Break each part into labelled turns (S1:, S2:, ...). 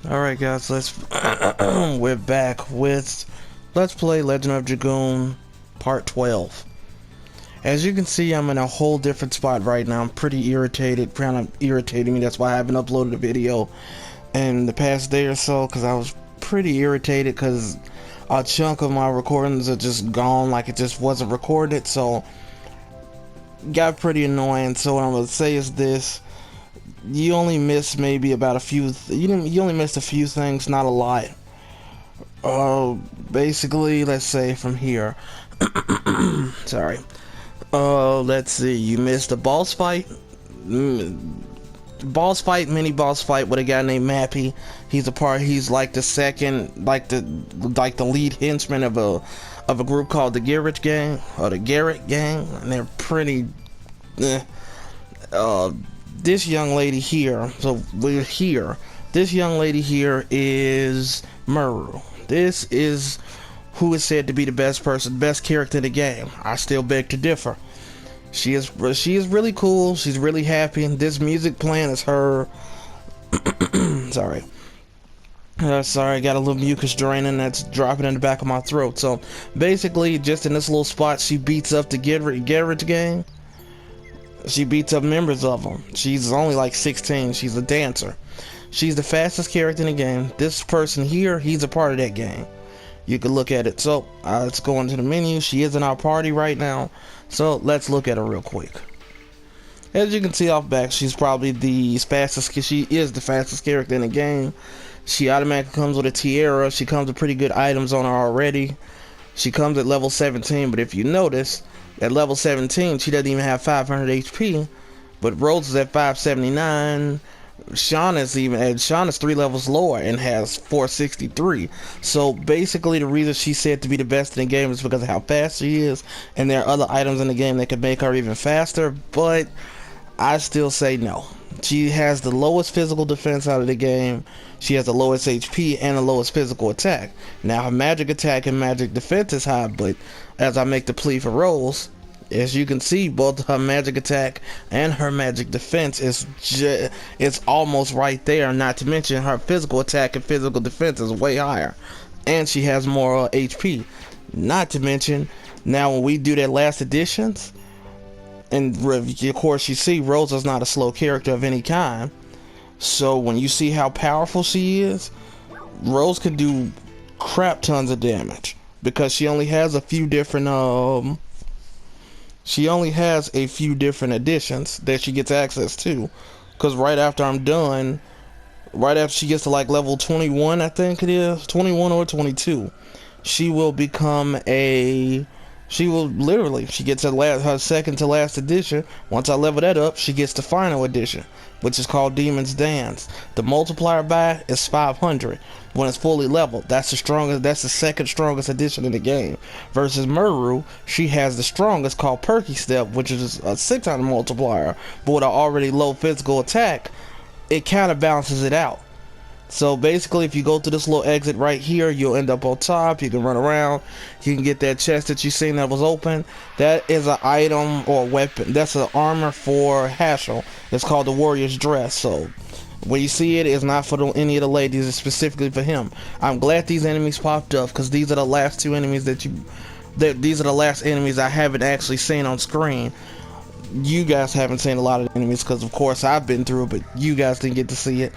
S1: Alright guys, we're back with Let's Play Legend of Dragoon Part 12. As you can see, I'm in a whole different spot right now. I'm pretty irritated, kind of irritating me. That's why I haven't uploaded a video in the past day or so, because I was pretty irritated because a chunk of my recordings are just gone, like it just wasn't recorded, so got pretty annoying. So what I'm going to say is this. You only missed maybe about a few. You only missed a few things, not a lot. Basically, let's say from here. Sorry. Let's see. You missed a boss fight. Mini boss fight with a guy named Mappy. He's like the second, like the lead henchman of a group called the Garrett Gang or the Garrett Gang, and they're pretty. This young lady here, so we're here. This young lady here is Muru. This is who is said to be the best character in the game. I still beg to differ. She is really cool. She's really happy. This music playing is her. Sorry. Sorry, I got a little mucus draining that's dropping in the back of my throat. So basically, just in this little spot, she beats up the Garrett Gang. She beats up members of them. She's only like 16. She's a dancer. She's the fastest character in the game. This person here, he's a part of that game. You can look at it. So let's go into the menu. She is in our party right now. So let's look at her real quick. As you can see off back, she's probably the fastest. She is the fastest character in the game. She automatically comes with a tiara. She comes with pretty good items on her already. She comes at level 17, but if you notice, at level 17, she doesn't even have 500 HP, but Rose is at 579. Shauna's 3 levels lower and has 463. So basically, the reason she's said to be the best in the game is because of how fast she is, and there are other items in the game that could make her even faster. But I still say no. She has the lowest physical defense out of the game. She has the lowest HP and the lowest physical attack. Now her magic attack and magic defense is high, but as I make the plea for Rose, as you can see, both her magic attack and her magic defense it's almost right there. Not to mention her physical attack and physical defense is way higher, and she has more HP. Not to mention, now when we do that last additions, and of course you see Rose is not a slow character of any kind. So when you see how powerful she is, Rose can do crap tons of damage because she only has a few different additions that she gets access to. Because right after I'm done, right after she gets to like level 21, I think it is 21 or 22, she will become she gets her second to last edition. Once I level that up, she gets the final edition, which is called Demon's Dance. The multiplier by is 500 when it's fully leveled. That's the second strongest edition in the game. Versus Muru, she has the strongest, called Perky Step, which is a 600 multiplier, but with an already low physical attack, it kind of balances it out. So basically, if you go through this little exit right here, you'll end up on top. You can run around. You can get that chest that you seen that was open. That is an item or weapon. That's an armor for Haschel. It's called the Warrior's Dress. So when you see it, it's not for any of the ladies. It's specifically for him. I'm glad these enemies popped up because these are the last two enemies these are the last enemies I haven't actually seen on screen. You guys haven't seen a lot of enemies because, of course, I've been through it, but you guys didn't get to see it.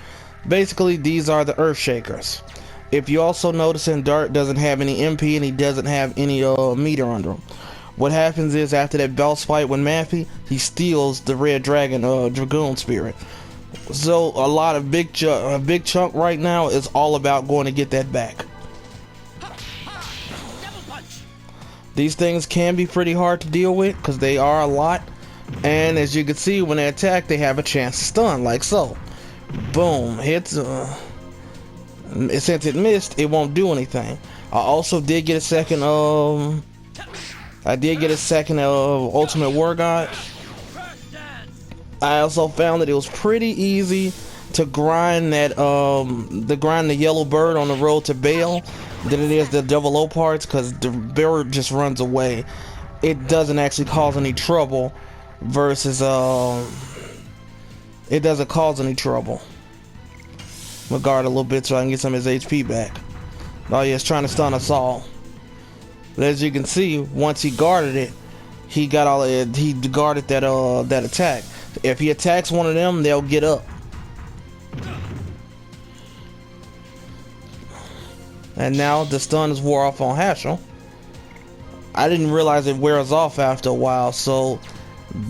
S1: Basically, these are the Earth Shakers. If you also notice, Dart doesn't have any MP and he doesn't have any meter under him. What happens is, after that boss fight with Mappy, he steals the Red Dragoon Spirit. So a big chunk right now is all about going to get that back. These things can be pretty hard to deal with because they are a lot, and as you can see, when they attack, they have a chance to stun, like so. Boom, hits. Since it missed, it won't do anything. I also did get a second Ultimate War God. I also found that it was pretty easy to grind the yellow bird on the road to Bale than it is the double O parts, because the bird just runs away. It doesn't actually cause any trouble versus it doesn't cause any trouble. I'm gonna guard a little bit so I can get some of his HP back. Oh yeah, it's trying to stun us all. But as you can see, once he guarded it, he got all he guarded that attack. If he attacks one of them, they'll get up. And now the stun is wore off on Hashel. I didn't realize it wears off after a while, so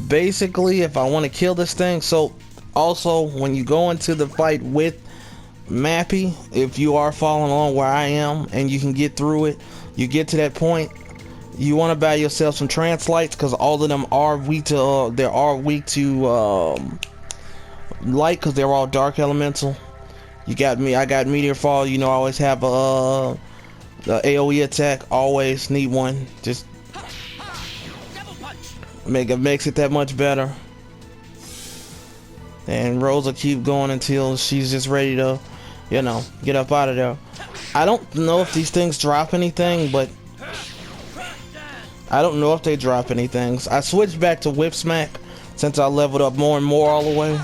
S1: basically if I want to kill this thing, so also when you go into the fight with Mappy, if you are following along where I am and you can get through it, you get to that point, you want to buy yourself some translights because all of them are weak to light because they're all dark elemental. You got me. I got meteor fall. You know, I always have a AOE attack. Always need one. Just makes it that much better. And Rose will keep going until she's just ready to, you know, get up out of there. I don't know if these things drop anything, but I don't know if they drop anything. I switched back to Whip Smack since I leveled up more and more all the way.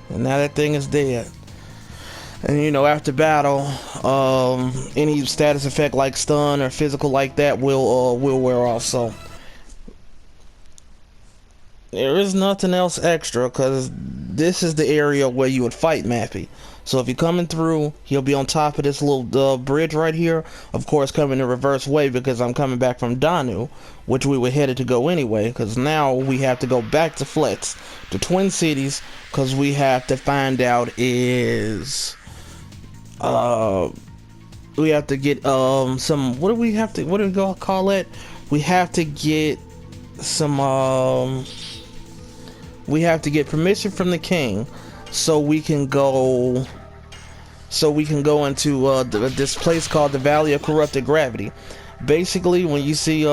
S1: And now that thing is dead. And you know, after battle, any status effect like stun or physical like that will wear off. So there is nothing else extra because this is the area where you would fight Mappy. So if you're coming through, he'll be on top of this little bridge right here. Of course, coming in reverse way because I'm coming back from Danu, which we were headed to go anyway. Because now we have to go back to Fletz, the Twin Cities, because we have to find out is we have to get some. What do we have to? What do we call it? We have to get some. We have to get permission from the king. So we can go into this place called the Valley of Corrupted Gravity. Basically, when you see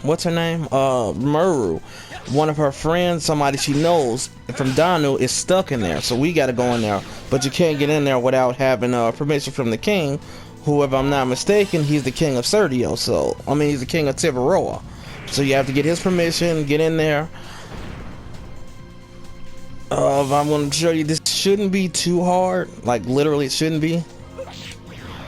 S1: what's her name, Muru, one of her friends, somebody she knows from Danu, is stuck in there. So we got to go in there, but you can't get in there without having permission from the king, who, if I'm not mistaken, he's the king of Serdio. So I mean, he's the king of Tivaroa. So you have to get his permission, get in there. I'm going to show you, this shouldn't be too hard, like literally it shouldn't be.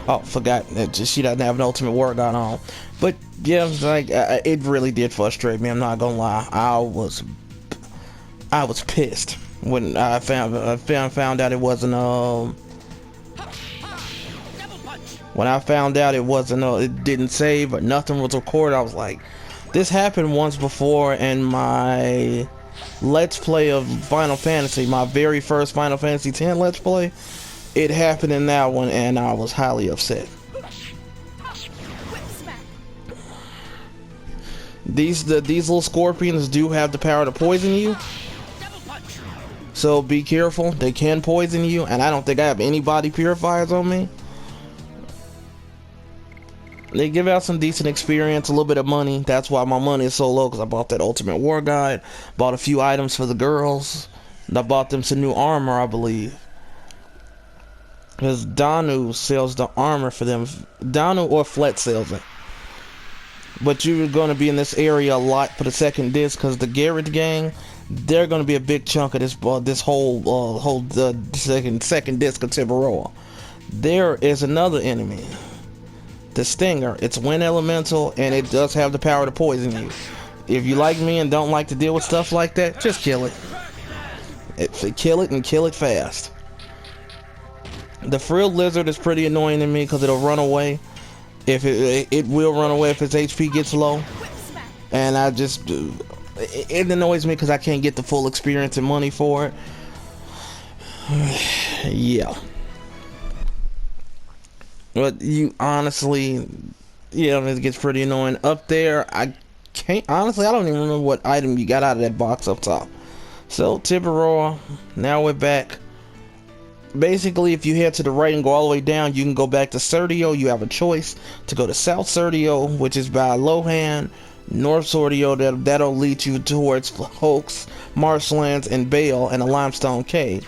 S1: Oh, forgot that she doesn't have an ultimate war god on. But yeah, like it really did frustrate me, I'm not gonna lie. I was pissed when I found out it wasn't when I found out it wasn't it didn't save or nothing was recorded. I was like, this happened once before in my Let's Play of Final Fantasy, my very first Final Fantasy X Let's Play. It happened in that one, and I was highly upset. These little scorpions do have the power to poison you, so be careful. They can poison you, and I don't think I have any body purifiers on me. They give out some decent experience, a little bit of money. That's why my money is so low, because I bought that Ultimate War Guide, bought a few items for the girls, and I bought them some new armor, I believe. Because Danu sells the armor for them. Danu or Flet sells it. But you're going to be in this area a lot for the second disc, because the Garrett gang, they're going to be a big chunk of this whole second disc of Tibaroa. There is another enemy, the Stinger. It's wind elemental, and it does have the power to poison you. If you like me and don't like to deal with stuff like that, just kill it. Kill it and kill it fast. The frilled lizard is pretty annoying to me because it'll run away. If it will run away if its HP gets low, and I just it annoys me because I can't get the full experience and money for it. Yeah. But you honestly, yeah, it gets pretty annoying. Up there, I can't, honestly, I don't even remember what item you got out of that box up top. So, Tibaroa, now we're back. Basically, if you head to the right and go all the way down, you can go back to Serdio. You have a choice to go to South Serdio, which is by Lohan, North Serdio, that'll lead you towards Hoax, Marshlands, and Bale, and a Limestone Cave.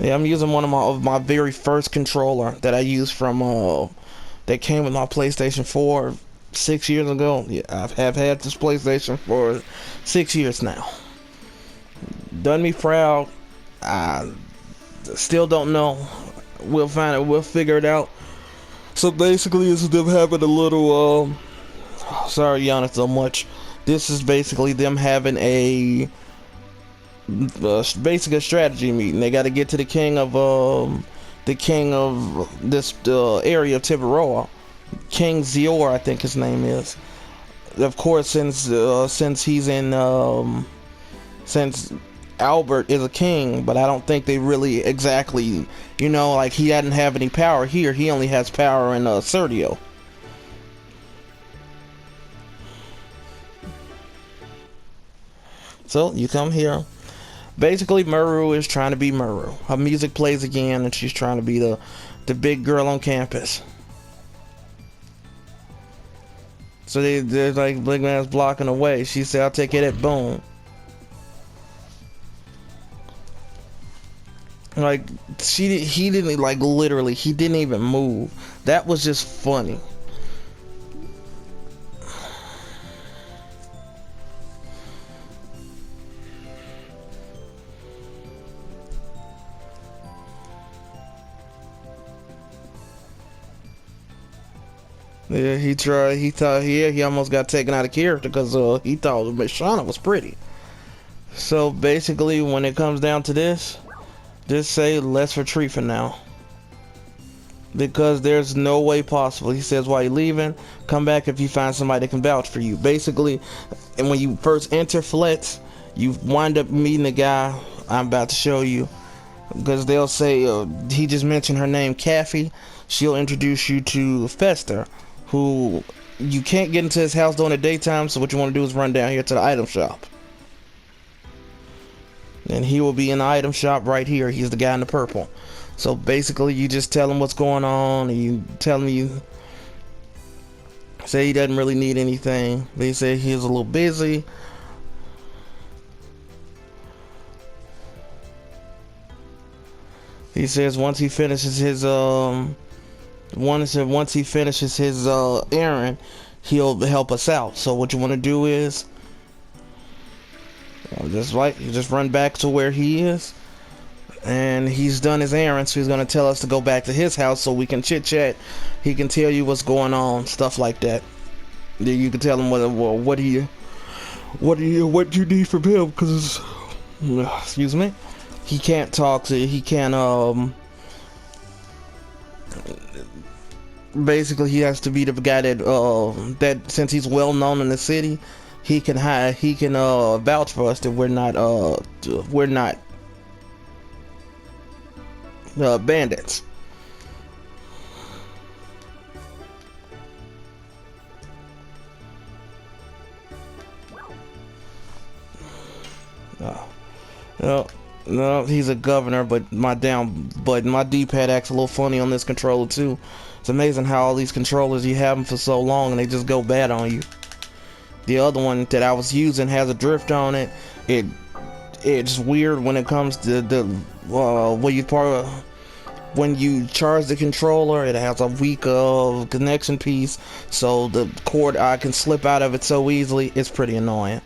S1: Yeah, I'm using one of my very first controller that I used from that came with my PlayStation 4 6 years ago. Yeah, I have had this PlayStation for 6 years now. done me proud. I still don't know. We'll find it. We'll figure it out. So basically, it's them having a little. Sorry, yawning so much. This is basically them having a basically a strategy meeting. They got to get to the king of this area of Tiburoa, King Zior, I think his name is. Of course, since he's in since Albert is a king, but I don't think they really exactly, like he doesn't have any power here. He only has power in Sergio. So you come here. Basically, Muru is trying to be Muru. Her music plays again, and she's trying to be the big girl on campus. So they're like Big Man's blocking away. She said, "I'll take it at boom." Like he didn't like literally. He didn't even move. That was just funny. Yeah, he tried. He thought he almost got taken out of character because he thought Shauna was pretty. So basically, when it comes down to this, just say let's retreat for now because there's no way possible. He says, "While you're leaving, come back if you find somebody that can vouch for you." Basically, and when you first enter Fletch, you wind up meeting a guy I'm about to show you because they'll say he just mentioned her name, Kathy. She'll introduce you to Fester, who you can't get into his house during the daytime, so what you want to do is run down here to the item shop. And he will be in the item shop right here. He's the guy in the purple. So basically, you just tell him what's going on, and you tell him you say he doesn't really need anything. They say he's a little busy. He says once he finishes his once he finishes his errand, he'll help us out. So what you want to do is you just run back to where he is, and he's done his errand. So he's gonna tell us to go back to his house so we can chit chat. He can tell you what's going on, stuff like that. Then you can tell him what you need from him, because excuse me, he can't talk to he can't basically he has to be the guy that since he's well known in the city, he can vouch for us that we're not bandits. No, he's a governor, but my D-pad acts a little funny on this controller too. It's amazing how all these controllers you have them for so long and they just go bad on you. The other one that I was using has a drift on it. It's weird when it comes to when you charge the controller. It has a weak connection piece, so the cord I can slip out of it so easily. It's pretty annoying.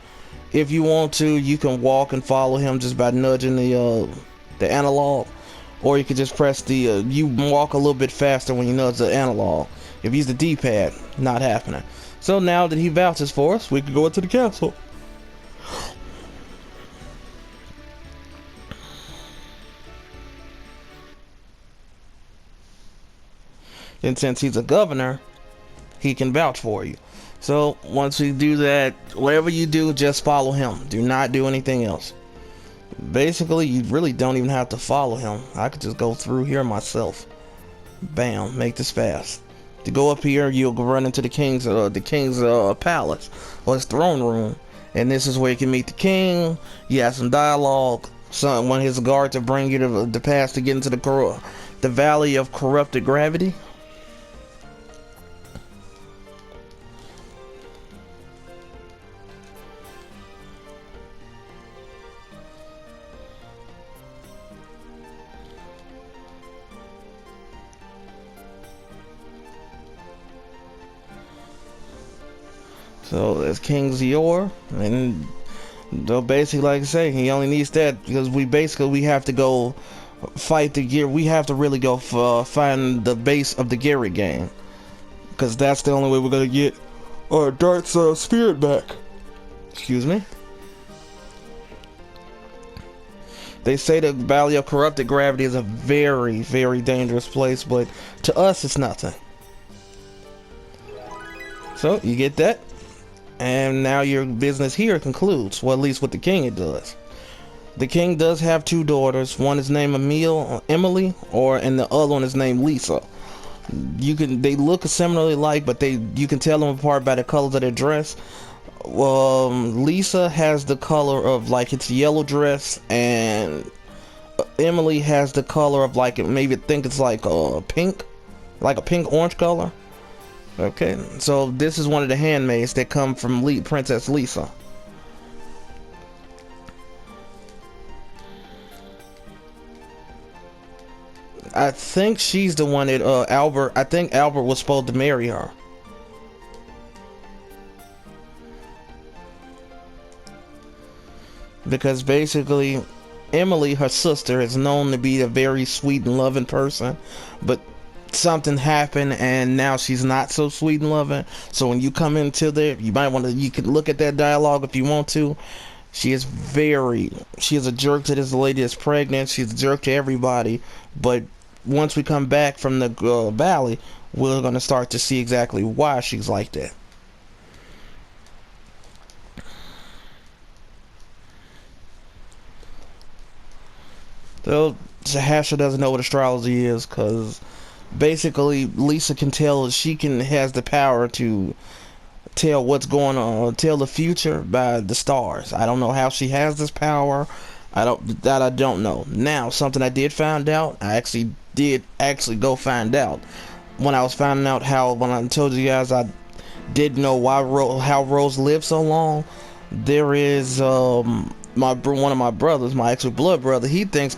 S1: If you want to, you can walk and follow him just by nudging the analog, or you can just press you walk a little bit faster when you nudge the analog. If you use the D-pad, not happening. So now that he vouches for us, we can go into the castle. And since he's a governor, he can vouch for you. So once we do that, whatever you do, just follow him. Do not do anything else. Basically, you really don't even have to follow him. I could just go through here myself. Bam, make this fast. To go up here, you'll run into the king's palace, or his throne room, and this is where you can meet the king. You have some dialogue. One of his guards to bring you to the pass to get into the valley of corrupted gravity. So there's King Zior, and So basically, like I say, he only needs that because we have to go fight the gear. We have to really go find the base of the Garrett gang, because that's the only way we're gonna get our Dart's spirit back. Excuse me. They say the Valley of Corrupted Gravity is a very, very dangerous place, but to us, it's nothing. So you get that, and now your business here concludes. Well, at least with the king, it does. The king does have two daughters. One is named Emily, and the other one is named Lisa. They look similarly alike, but you can tell them apart by the colors of their dress. Lisa has the color of like its yellow dress, and Emily has the color of like maybe think it's like a pink orange color. Okay, so this is one of the handmaids that come from Princess Lisa. I think she's the one that Albert. I think Albert was supposed to marry her. Because basically, Emily, her sister, is known to be a very sweet and loving person, but something happened and now she's not so sweet and loving. So when you come into there, you can look at that dialogue if you want to. She is a jerk to this lady that's pregnant. She's a jerk to everybody. But once we come back from the valley, we're going to start to see exactly why she's like that. So Sahasha doesn't know what astrology is, because basically Lisa can tell, has the power to tell what's going on, tell the future by the stars. I don't know how she has this power. I don't know. Now, something I did find out, I did go find out. When I was finding out when I told you guys I didn't know how Rose lived so long, there is one of my brothers, my actual blood brother, he thinks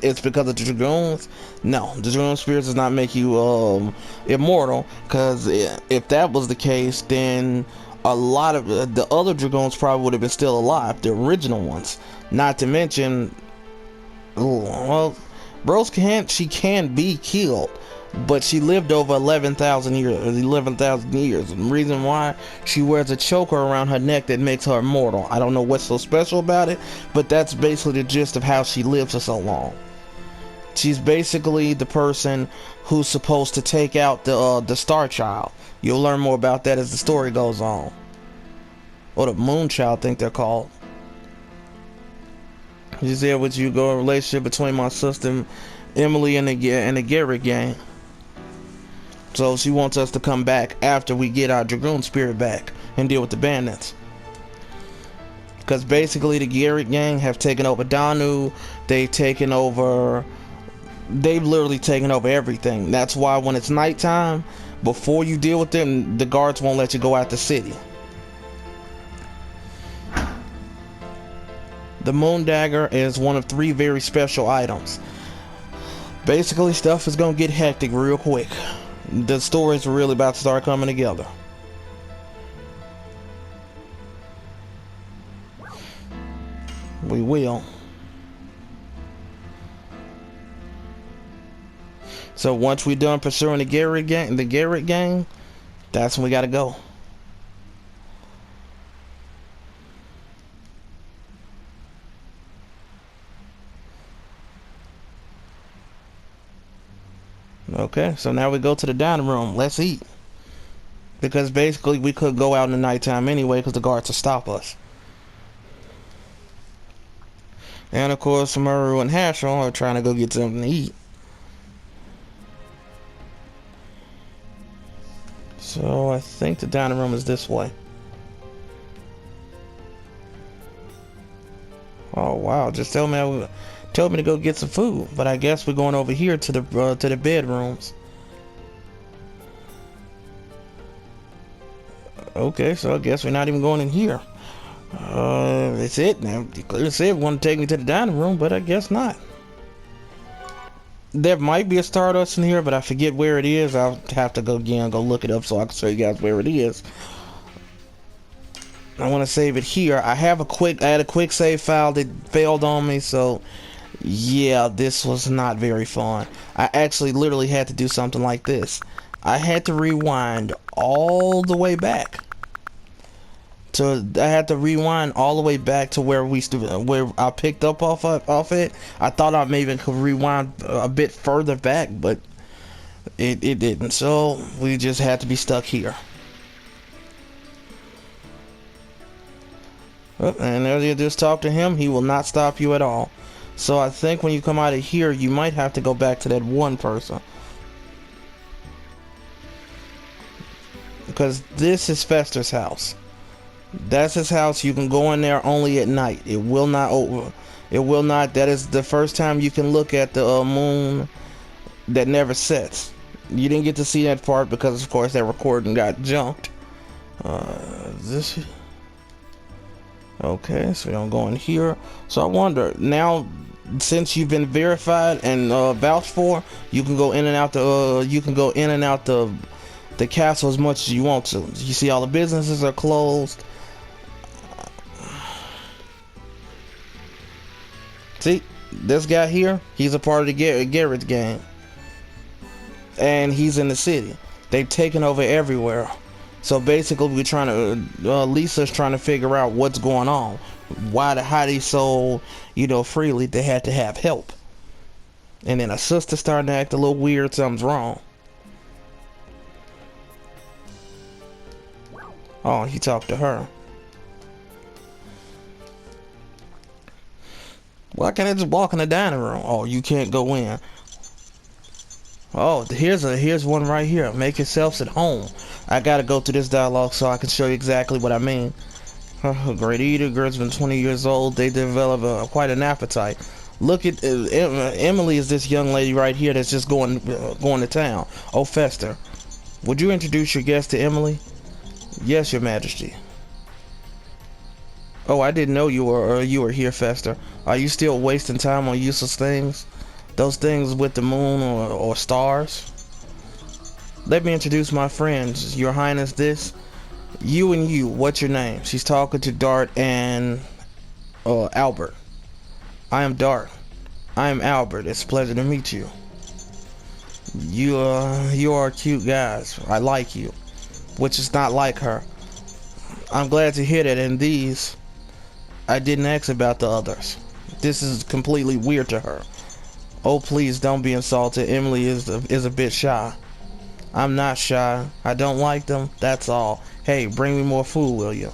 S1: it's because of the Dragoons. No, the Dragoon spirits does not make you immortal, because if that was the case, then a lot of the other Dragoons probably would have been still alive, the original ones. Not to mention, Rose can be killed, but she lived over 11,000 years. And the reason why, she wears a choker around her neck that makes her immortal. I don't know what's so special about it, but that's basically the gist of how she lived for so long. She's basically the person who's supposed to take out the Star Child. You'll learn more about that as the story goes on. Or the Moon Child, I think they're called. You see what you go a relationship between my sister Emily and the Garrett gang. So she wants us to come back after we get our Dragoon spirit back and deal with the bandits. Because basically the Garrett gang have taken over Danu. They've literally taken over everything. That's why when it's nighttime, before you deal with them, the guards won't let you go out the city. The Moon Dagger is one of 3 very special items. Basically, stuff is gonna get hectic real quick. The story's really about to start coming together. We will. So once we're done pursuing the Garrett gang, that's when we gotta go. Okay, so now we go to the dining room. Let's eat. Because basically we could go out in the nighttime anyway, because the guards will stop us. And of course, Maru and Haschel are trying to go get something to eat. So I think the dining room is this way. Oh wow! Just told me to go get some food, but I guess we're going over here to the bedrooms. Okay, so I guess we're not even going in here. That's it now. You clearly said we want to take me to the dining room, but I guess not. There might be a Stardust in here, but I forget where it is. I'll have to go look it up so I can show you guys where it is. I want to save it here. I had a quick save file that failed on me, so yeah, this was not very fun. I actually literally had to do something like this. I had to rewind all the way back. I had to rewind all the way back to where I picked up off it. I thought I maybe could rewind a bit further back, but it didn't. So we just had to be stuck here. And as you just talk to him, he will not stop you at all. So I think when you come out of here, you might have to go back to that one person. Because this is Fester's house. That's his house. You can go in there only at night. It will not that is the first time you can look at the moon that never sets. You didn't get to see that part because of course that recording got junked. This okay, so we're gonna go in here. So I wonder now, since you've been verified and vouched for, you can go in and out the castle as much as you want to. You see all the businesses are closed. See, this guy here, he's a part of the Garrett's gang. And he's in the city. They've taken over everywhere. So basically we're trying to, Lisa's trying to figure out what's going on. Why the Heidi so, freely they had to have help. And then her sister starting to act a little weird, something's wrong. Oh, he talked to her. Why can't I just walk in the dining room? Oh, you can't go in. Oh, here's one right here. Make yourselves at home. I gotta go through this dialogue so I can show you exactly what I mean. Great eater, girl's been 20 years old. They develop quite an appetite. Look at Emily is this young lady right here that's just going to town. Oh, Fester, would you introduce your guest to Emily? Yes, Your Majesty. Oh, I didn't know you were here, Fester. Are you still wasting time on useless things? Those things with the moon or stars? Let me introduce my friends. Your Highness, this. You and you, what's your name? She's talking to Dart and Albert. I am Dart. I am Albert. It's a pleasure to meet you. You are cute guys. I like you. Which is not like her. I'm glad to hear that. And these, I didn't ask about the others. This is completely weird to her. Oh, please don't be insulted. Emily is a bit shy. I'm not shy. I don't like them. That's all. Hey, bring me more food, will you?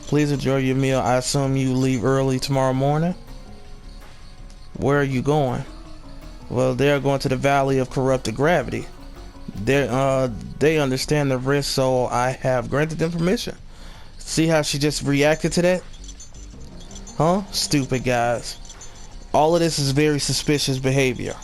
S1: Please enjoy your meal. I assume you leave early tomorrow morning? Where are you going? Well, they're going to the Valley of Corrupted Gravity. They understand the risk, so I have granted them permission. See how she just reacted to that? Huh? Stupid guys. All of this is very suspicious behavior.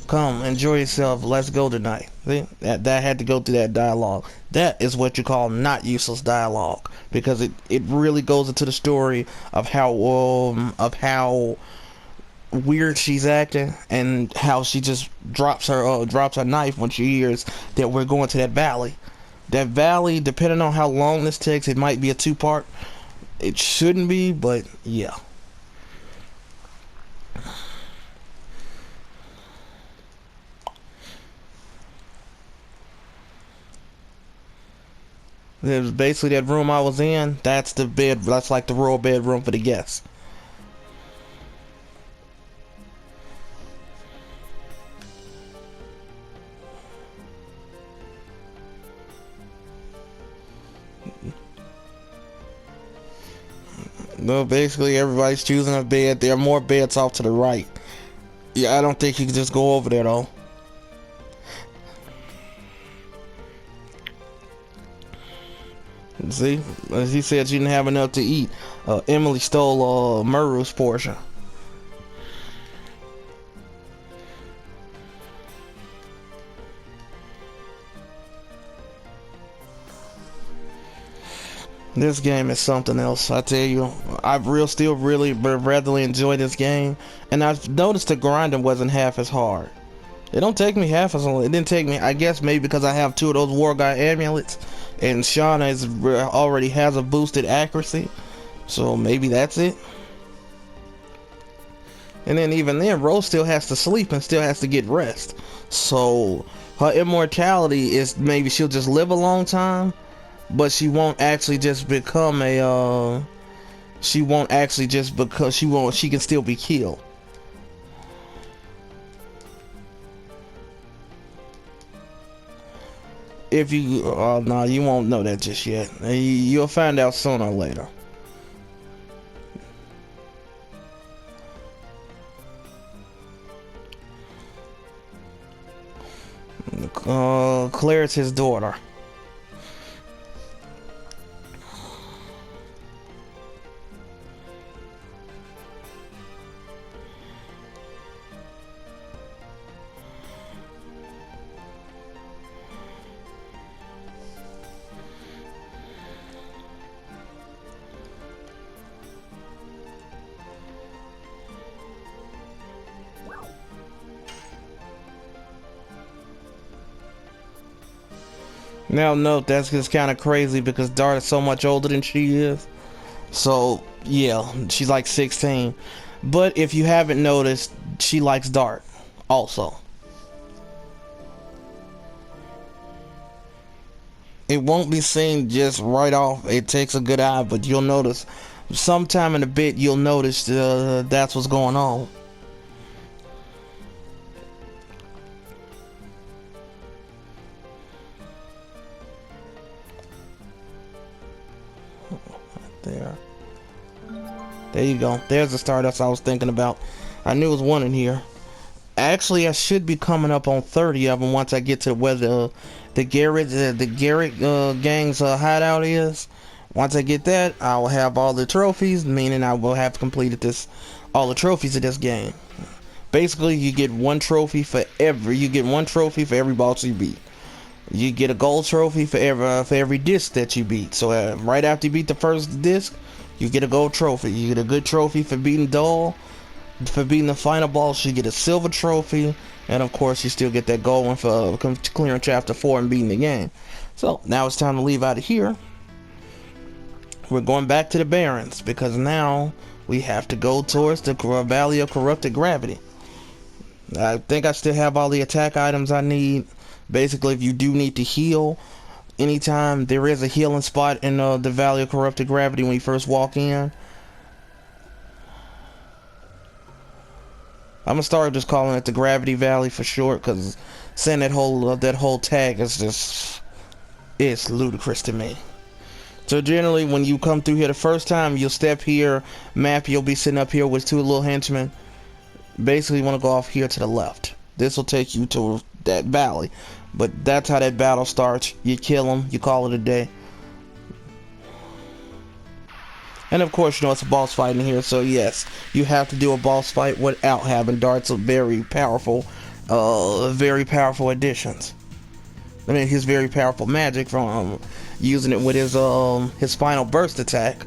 S1: Come, enjoy yourself. Let's go tonight. See? That had to go through that dialogue. That is what you call not useless dialogue, because it really goes into the story of how weird she's acting and how she just drops her knife when she hears that we're going to that valley. That valley, depending on how long this takes, it might be a two-part. It shouldn't be, but yeah. It was basically that room I was in. That's the bed. That's like the royal bedroom for the guests. No, basically everybody's choosing a bed. There are more beds off to the right. Yeah, I don't think you can just go over there though. See, as he said, she didn't have enough to eat. Emily stole Muru's portion. This game is something else, I tell you. I've still really rather enjoy this game, and I've noticed the grinding wasn't half as hard. It don't take me half as long. It didn't take me, I guess maybe because I have 2 of those War God amulets, and Shauna already has a boosted accuracy, so maybe that's it. And then even then, Rose still has to sleep and still has to get rest. So her immortality is maybe she'll just live a long time, but she won't actually just become a she won't actually just because she can still be killed. If you no, you won't know that just yet. You'll find out sooner or later. Claire is his daughter. Now note that's just kind of crazy because Dart is so much older than she is. So yeah, she's like 16. But if you haven't noticed, she likes Dart also. It won't be seen just right off. It takes a good eye, but you'll notice sometime in a bit you'll notice that's what's going on. There you go. There's the Stardust I was thinking about. I knew it was one in here. Actually, I should be coming up on 30 of them once I get to where the Garrett gang's hideout is. Once I get that, I will have all the trophies, meaning I will have completed all the trophies of this game. Basically, you get one trophy for every boss you beat. You get a gold trophy for every disc that you beat. So right after you beat the first disc, you get a gold trophy. You get a good trophy for beating Dole. For beating the final boss, you get a silver trophy. And of course, you still get that gold one for clearing chapter 4 and beating the game. So now it's time to leave out of here. We're going back to the Barrens because now we have to go towards the Valley of Corrupted Gravity. I think I still have all the attack items I need. Basically, if you do need to heal, anytime there is a healing spot in the Valley of Corrupted Gravity when you first walk in. I'm gonna start just calling it the Gravity Valley for short, because saying that whole tag is just, it's ludicrous to me. So generally, when you come through here the first time, you'll step here, map, you'll be sitting up here with 2 little henchmen. Basically, you want to go off here to the left. This will take you to that valley. But that's how that battle starts. You kill them, you call it a day. And of course, you know, it's a boss fight in here, so yes, you have to do a boss fight without having Dart's very powerful additions. I mean, his very powerful magic from using it with his final burst attack,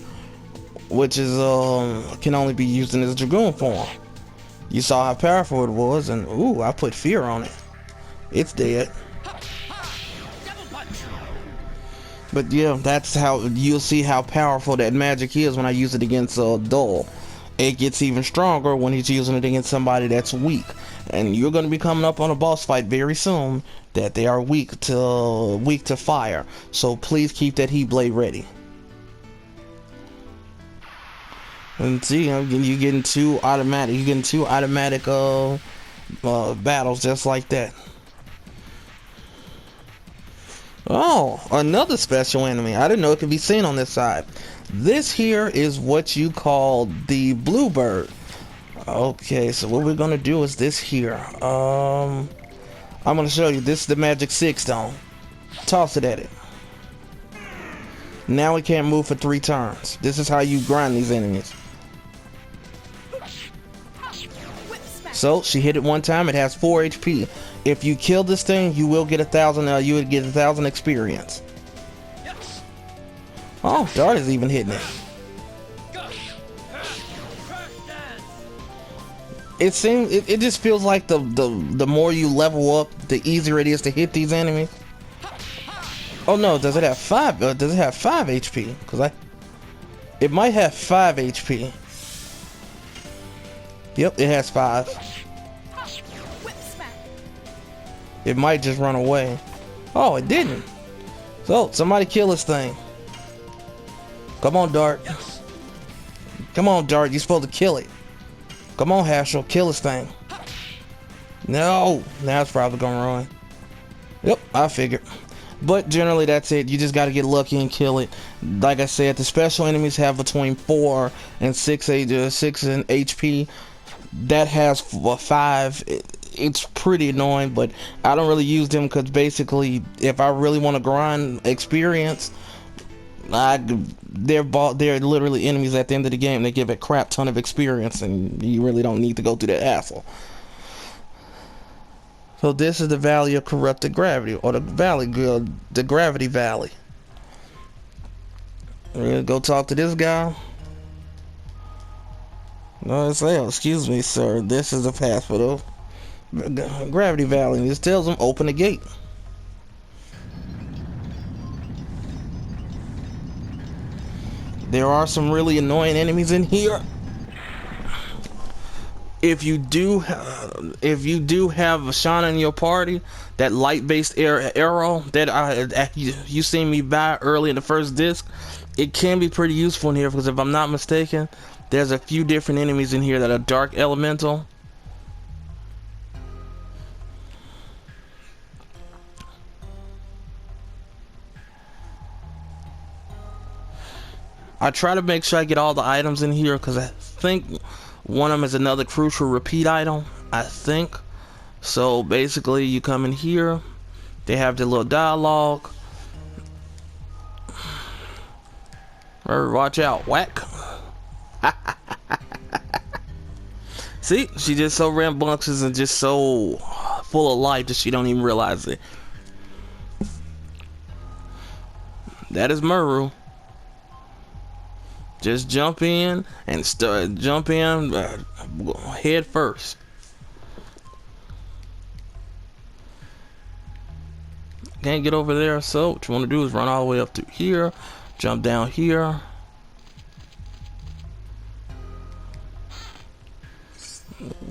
S1: which is can only be used in his Dragoon form. You saw how powerful it was, and ooh, I put fear on it. It's dead. But yeah, that's how you'll see how powerful that magic is when I use it against Dole. It gets even stronger when he's using it against somebody that's weak. And you're going to be coming up on a boss fight very soon that they are weak to fire. So please keep that heat blade ready. And see, you're getting 2 automatic battles just like that. Oh, another special enemy. I didn't know it could be seen on this side. This here is what you call the Bluebird. Okay, so what we're gonna do is this here. I'm gonna show you. This is the Magic 6 Stone. Toss it at it. Now it can't move for 3 turns. This is how you grind these enemies. So she hit it one time. It has 4 HP. If you kill this thing, you will get 1,000. You would get 1,000 experience. Oh, Dart is even hitting it. It seems it just feels like the more you level up, the easier it is to hit these enemies. Oh no, does it have 5? Does it have 5 HP? It might have 5 HP. Yep, it has 5. It might just run away. Oh, it didn't. So somebody kill this thing. Come on, Dart. Come on, Dart. You're supposed to kill it. Come on, Haschel. Kill this thing. No. Now it's probably gonna run. Yep, I figured. But generally, that's it. You just got to get lucky and kill it. Like I said, the special enemies have between 4 and 6 in HP. That has 5. It's pretty annoying, but I don't really use them because basically, if I really want to grind experience, they're literally enemies at the end of the game. They give a crap ton of experience, and you really don't need to go through that hassle. So this is the Valley of Corrupted Gravity, or the Gravity Valley. We're gonna go talk to this guy. No, it's like, excuse me, sir. This is the path for the Gravity Valley. And this tells him open the gate. There are some really annoying enemies in here. If you do have a Shauna in your party, that light-based arrow that you seen me buy early in the first disc, it can be pretty useful in here because if I'm not mistaken, there's a few different enemies in here that are dark elemental. I try to make sure I get all the items in here because I think one of them is another crucial repeat item, I think. So basically you come in here, they have the little dialogue. Watch out, whack. See, she just so rambunctious and just so full of life that she don't even realize it. That is Muru. Just jump in and head first. Can't get over there, so what you want to do is run all the way up to here, jump down here.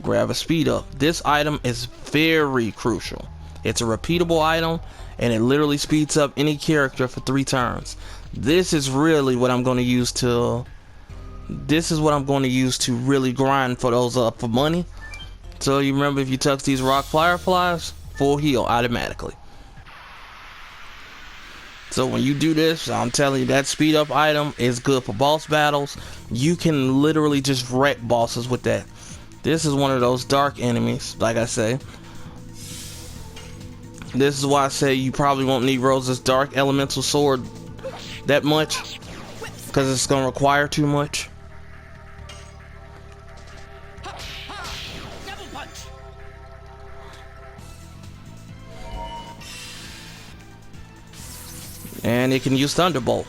S1: Grab a speed up. This item is very crucial. It's a repeatable item and it literally speeds up any character for 3 turns. This is really what I'm going to use to really grind for those for money. So you remember, if you touch these rock fireflies, full heal automatically. So when you do this, I'm telling you, that speed up item is good for boss battles. You can literally just wreck bosses with that. This is one of those dark enemies, like I say. This is why I say you probably won't need Rose's dark elemental sword that much, because it's gonna require too much. And it can use Thunderbolt,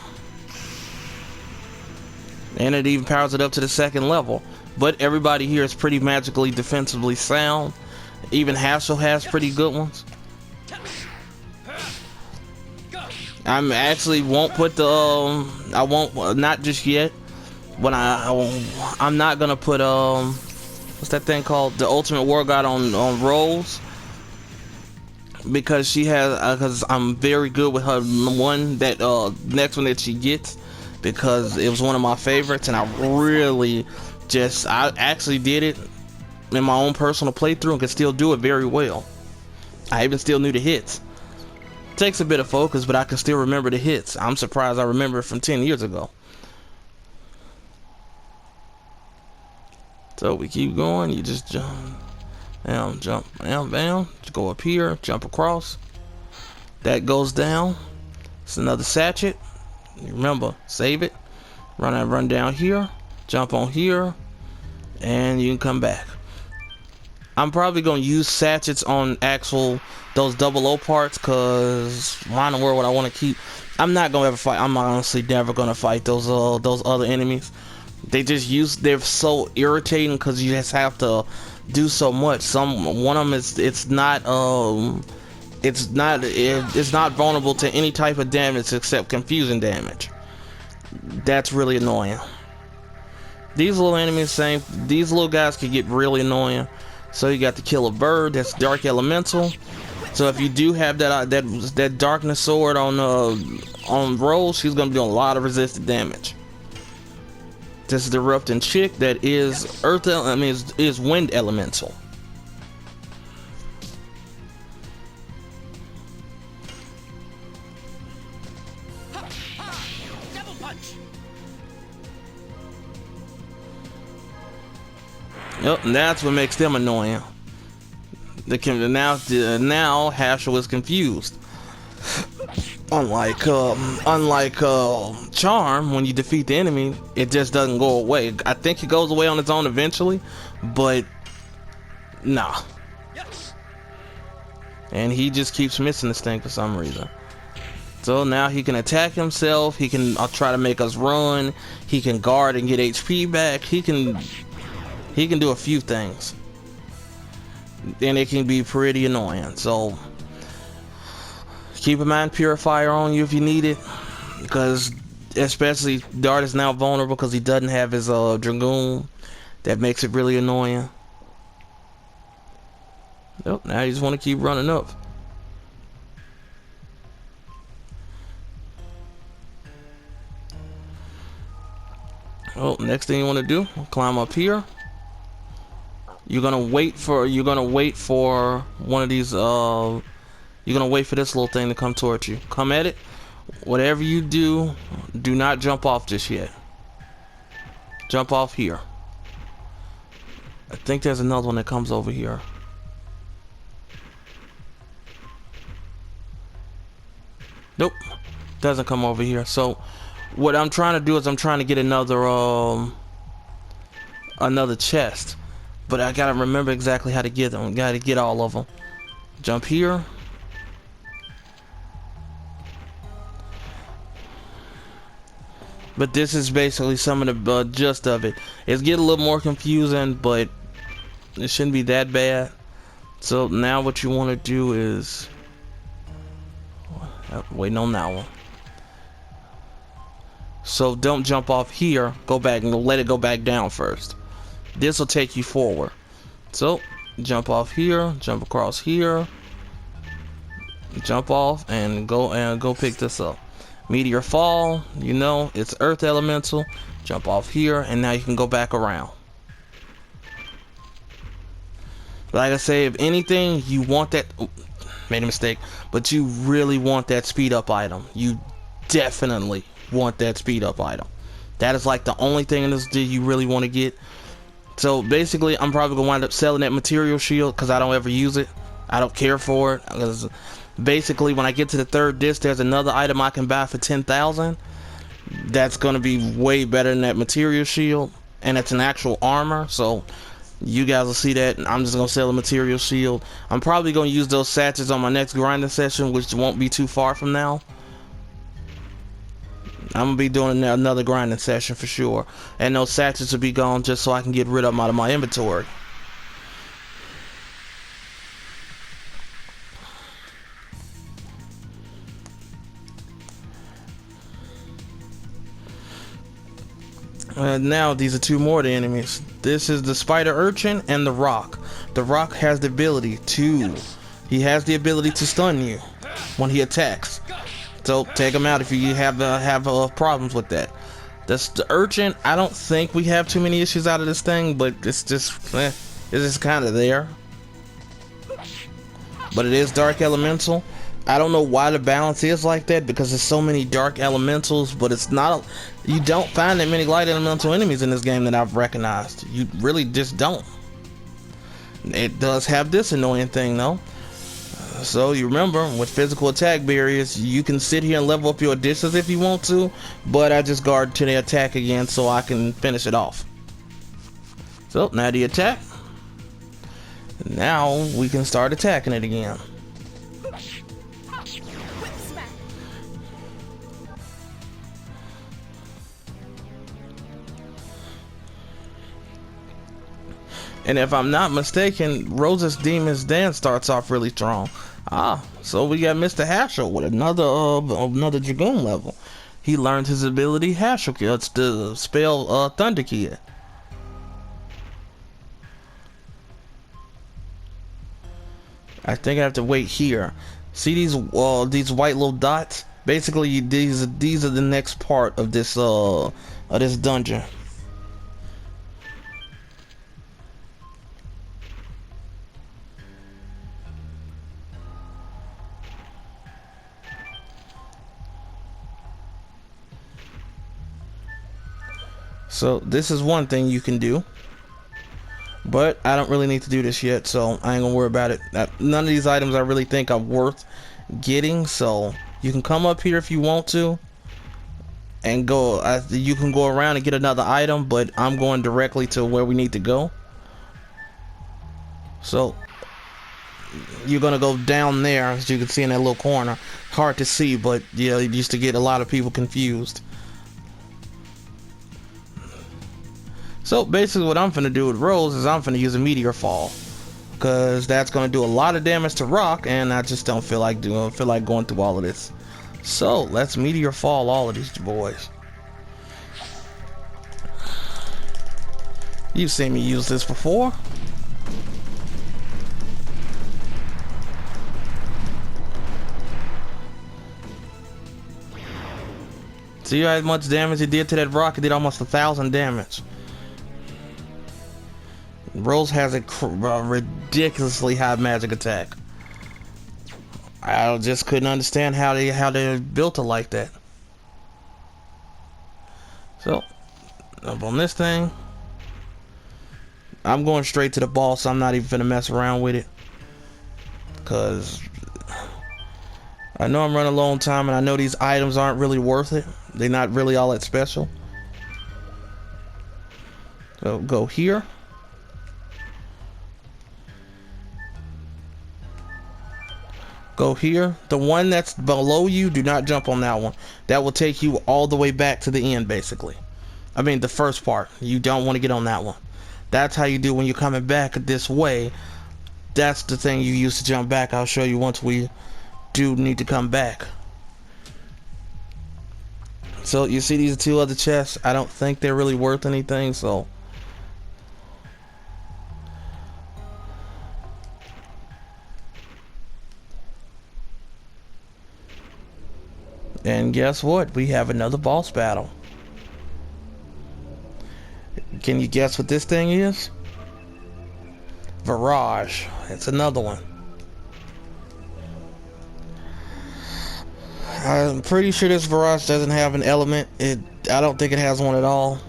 S1: and it even powers it up to the 2nd level. But everybody here is pretty magically defensively sound. Even Haschel has pretty good ones. I'm actually won't put the I won't, not just yet, when I'm not gonna put what's that thing called, the Ultimate War God on Rose, because she has because I'm very good with her one that next one that she gets, because it was one of my favorites, and I actually did it in my own personal playthrough and can still do it very well. I even still knew the hits. Takes a bit of focus, but I can still remember the hits. I'm surprised I remember it from 10 years ago. So we keep going. You just jump, bam, bam. Just go up here, jump across. That goes down. It's another sachet. Remember, save it. Run down here. Jump on here, and you can come back. I'm probably gonna use sachets on those 00 parts, cause around the world, what I want to keep. I'm not gonna ever fight. I'm honestly never gonna fight those other enemies. They're so irritating because you just have to do so much. One of them is it's not vulnerable to any type of damage except confusion damage. That's really annoying. These little enemies, these little guys can get really annoying. So you got to kill a bird. That's dark elemental. So if you do have that darkness sword on Rose, she's gonna be doing a lot of resistant damage. This is the erupting chick that is is wind elemental. Yep, and that's what makes them annoying. Now Hashel is confused. Unlike Charm, when you defeat the enemy, it just doesn't go away. I think it goes away on its own eventually, but nah. And he just keeps missing this thing for some reason. So now he can attack himself. He can try to make us run. He can guard and get HP back. He can do a few things, and it can be pretty annoying. So keep a mind purifier on you if you need it, because especially Dart is now vulnerable because he doesn't have his Dragoon. That makes it really annoying. Nope, now you just want to keep running up. Oh, next thing you want to do, climb up here. You're gonna wait for one of these you're gonna wait for this little thing to come towards you. Come at it. Whatever you do, do not jump off just yet. Jump off here. I think there's another one that comes over here. Nope, doesn't come over here. So what I'm trying to do is I'm trying to get another chest, but I gotta remember exactly how to get them. Gotta get all of them. Jump here. But this is basically some of the gist of it. It's getting a little more confusing, but it shouldn't be that bad. So now what you want to do is waiting on that one. So don't jump off here. Go back and let it go back down first. This will take you forward. So jump off here, jump across here, jump off, and go pick this up. Meteor fall, you know, it's earth elemental. Jump off here, and now you can go back around. Like I say, if anything, you want that. Ooh, made a mistake, but you really want that speed up item. You definitely want that speed up item. That is like the only thing in this that you really want to get. So basically, I'm probably gonna wind up selling that material shield because I don't ever use it. I don't care for it, because basically when I get to the third disc, there's another item I can buy for 10,000. That's gonna be way better than that material shield, and it's an actual armor. So you guys will see that. I'm just gonna sell a material shield. I'm probably gonna use those sachets on my next grinding session, which won't be too far from now. I'm gonna be doing another grinding session for sure, and those sachets will be gone just so I can get rid of them out of my inventory. Now these are two more of the enemies. This is the spider urchin and the rock. The rock has the ability to stun you when he attacks. So take him out if you have problems with that. That's the urchin. I don't think we have too many issues out of this thing, but it's just kind of there. But it is dark elemental. I don't know why the balance is like that, because there's so many dark elementals, but it's not. You don't find that many light elemental enemies in this game that I've recognized. You really just don't. It does have this annoying thing though. So you remember, with physical attack barriers, you can sit here and level up your additions if you want to, but I just guard to the attack again so I can finish it off. So now the attack. Now we can start attacking it again. And if I'm not mistaken, Rose's Demon's Dance starts off really strong. Ah, so we got Mr. Hashel with another Dragoon level. He learned his ability Hashel. It's the spell Thunder Kid. I think I have to wait here. See these white little dots? Basically, these are the next part of this dungeon. So this is one thing you can do, but I don't really need to do this yet, so I ain't gonna worry about it. None of these items I really think are worth getting, so you can come up here if you want to and go. You can go around and get another item, but I'm going directly to where we need to go. So you're gonna go down there, as you can see in that little corner. Hard to see, but yeah, it used to get a lot of people confused. So basically what I'm finna do with Rose is I'm finna use a Meteor Fall, because that's gonna do a lot of damage to rock, and I just don't feel like going through all of this. So let's Meteor Fall all of these boys. You've seen me use this before. See how much damage it did to that rock? It did almost 1,000 damage. Rose has a ridiculously high magic attack. I just couldn't understand how they built it like that. So, up on this thing, I'm going straight to the boss. I'm not even finna mess around with it, because I know I'm running low on time, and I know these items aren't really worth it. They're not really all that special. So go here. Go here. The one that's below you, do not jump on that one. That will take you all the way back to the end, basically. I mean, the first part. You don't want to get on that one. That's how you do when you're coming back this way. That's the thing you use to jump back. I'll show you once we do need to come back. So you see these two other chests? I don't think they're really worth anything, so and guess what? We have another boss battle. Can you guess what this thing is? Virage. It's another one. I'm pretty sure this Virage doesn't have an element. I don't think it has one at all.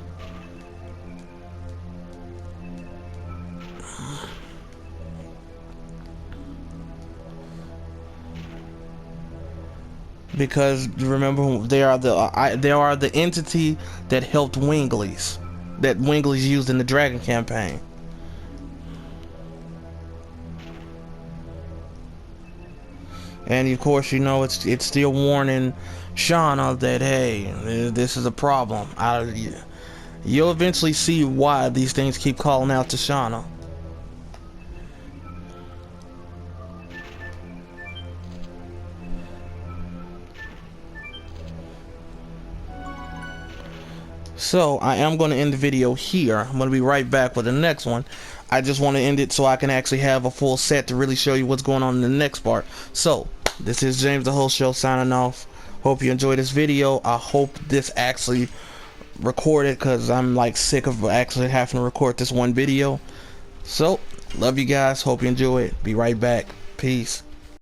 S1: Because remember, they are the entity that helped Winglies, that Winglies used in the Dragon campaign. And of course, you know, it's still warning Shauna that, hey, this is a problem. You'll eventually see why these things keep calling out to Shauna. So I am going to end the video here. I'm going to be right back with the next one. I just want to end it so I can actually have a full set to really show you what's going on in the next part. So this is James the Whole Show signing off. Hope you enjoyed this video. I hope this actually recorded, because I'm like sick of actually having to record this one video. So love you guys. Hope you enjoy it. Be right back. Peace.